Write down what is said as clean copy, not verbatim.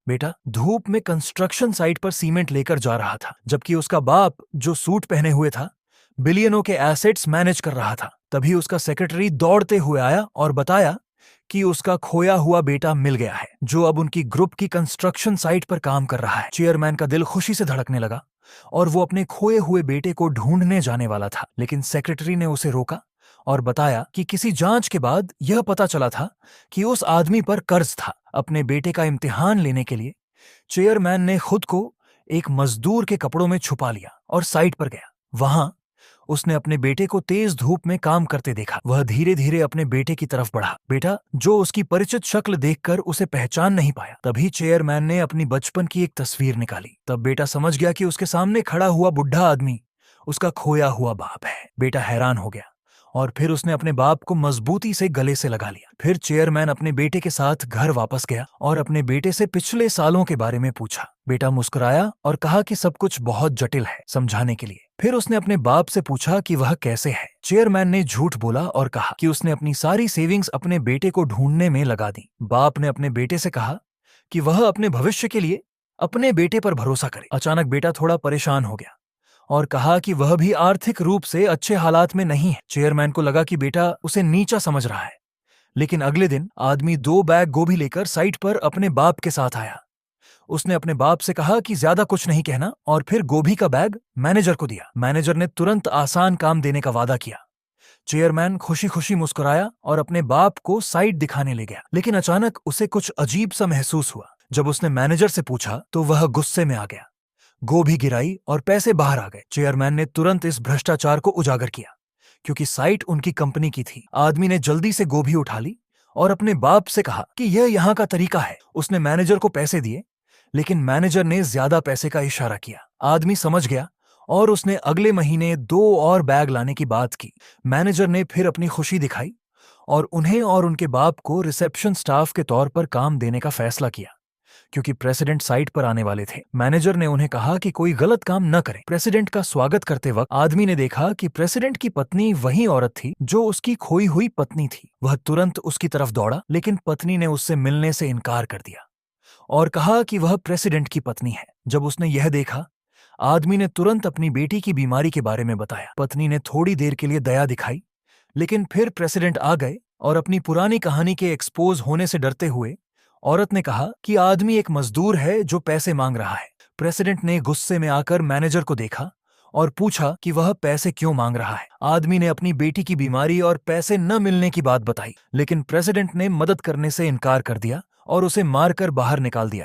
बेटा धूप में कंस्ट्रक्शन साइट पर सीमेंट लेकर जा रहा था, जबकि उसका बाप जो सूट पहने हुए था बिलियनों के एसेट्स मैनेज कर रहा था। तभी उसका सेक्रेटरी दौड़ते हुए आया और बताया कि उसका खोया हुआ बेटा मिल गया है, जो अब उनकी ग्रुप की कंस्ट्रक्शन साइट पर काम कर रहा है। चेयरमैन का दिल खुशी से धड़कने लगा और वो अपने खोए हुए बेटे को ढूंढने जाने वाला था, लेकिन सेक्रेटरी ने उसे रोका और बताया कि किसी जांच के बाद यह पता चला था कि उस आदमी पर कर्ज था। अपने बेटे का इम्तिहान लेने के लिए चेयरमैन ने खुद को एक मजदूर के कपड़ों में छुपा लिया और साइट पर गया। वहां उसने अपने बेटे को तेज धूप में काम करते देखा। वह धीरे धीरे अपने बेटे की तरफ बढ़ा। बेटा, जो उसकी परिचित शक्ल देखकर उसे पहचान नहीं पाया। तभी चेयरमैन ने अपनी बचपन की एक तस्वीर निकाली। तब बेटा समझ गया कि उसके सामने खड़ा हुआ बुढ़ा आदमी उसका खोया हुआ बाप है। बेटा हैरान हो गया और फिर उसने अपने बाप को मजबूती से गले से लगा लिया। फिर चेयरमैन अपने बेटे के साथ घर वापस गया और अपने बेटे से पिछले सालों के बारे में पूछा। बेटा मुस्कुराया और कहा कि सब कुछ बहुत जटिल है समझाने के लिए। फिर उसने अपने बाप से पूछा कि वह कैसे है। चेयरमैन ने झूठ बोला और कहा कि उसने अपनी सारी सेविंग्स अपने बेटे को ढूंढने में लगा दी। बाप ने अपने बेटे से कहा कि वह अपने भविष्य के लिए अपने बेटे पर भरोसा करे। अचानक बेटा थोड़ा परेशान हो गया और कहा कि वह भी आर्थिक रूप से अच्छे हालात में नहीं है। चेयरमैन को लगा कि बेटा उसे नीचा समझ रहा है, लेकिन अगले दिन आदमी 2 बैग गोभी लेकर साइट पर अपने बाप के साथ आया। उसने अपने बाप से कहा कि ज्यादा कुछ नहीं कहना और फिर गोभी का बैग मैनेजर को दिया। मैनेजर ने तुरंत आसान काम देने का वादा किया। चेयरमैन खुशी खुशी मुस्कुराया और अपने बाप को साइट दिखाने ले गया, लेकिन अचानक उसे कुछ अजीब सा महसूस हुआ। जब उसने मैनेजर से पूछा तो वह गुस्से में आ गया, गोभी गिराई और पैसे बाहर आ गए। चेयरमैन ने तुरंत इस भ्रष्टाचार को उजागर किया, क्योंकि साइट उनकी कंपनी की थी। आदमी ने जल्दी से गोभी उठा ली और अपने बाप से कहा कि यह यहाँ का तरीका है। उसने मैनेजर को पैसे दिए, लेकिन मैनेजर ने ज्यादा पैसे का इशारा किया। आदमी समझ गया और उसने अगले महीने 2 और बैग लाने की बात की। मैनेजर ने फिर अपनी खुशी दिखाई और उन्हें और उनके बाप को रिसेप्शन स्टाफ के तौर पर काम देने का फैसला किया, क्योंकि प्रेसिडेंट साइट पर आने वाले थे। मैनेजर ने उन्हें कहा कि कोई गलत काम न करें। प्रेसिडेंट का स्वागत करते वक्त आदमी ने देखा कि प्रेसिडेंट की पत्नी वही औरत थी जो उसकी खोई हुई पत्नी थी। वह तुरंत उसकी तरफ दौड़ा, लेकिन पत्नी ने उससे मिलने से इनकार कर दिया और कहा कि वह प्रेसिडेंट की पत्नी है। जब उसने यह देखा, आदमी ने तुरंत अपनी बेटी की बीमारी के बारे में बताया। पत्नी ने थोड़ी देर के लिए दया दिखाई, लेकिन फिर प्रेसिडेंट आ गए और अपनी पुरानी कहानी के एक्सपोज होने से डरते हुए औरत ने कहा कि आदमी एक मजदूर है जो पैसे मांग रहा है। प्रेसिडेंट ने गुस्से में आकर मैनेजर को देखा और पूछा कि वह पैसे क्यों मांग रहा है। आदमी ने अपनी बेटी की बीमारी और पैसे न मिलने की बात बताई, लेकिन प्रेसिडेंट ने मदद करने से इनकार कर दिया और उसे मारकर बाहर निकाल दिया।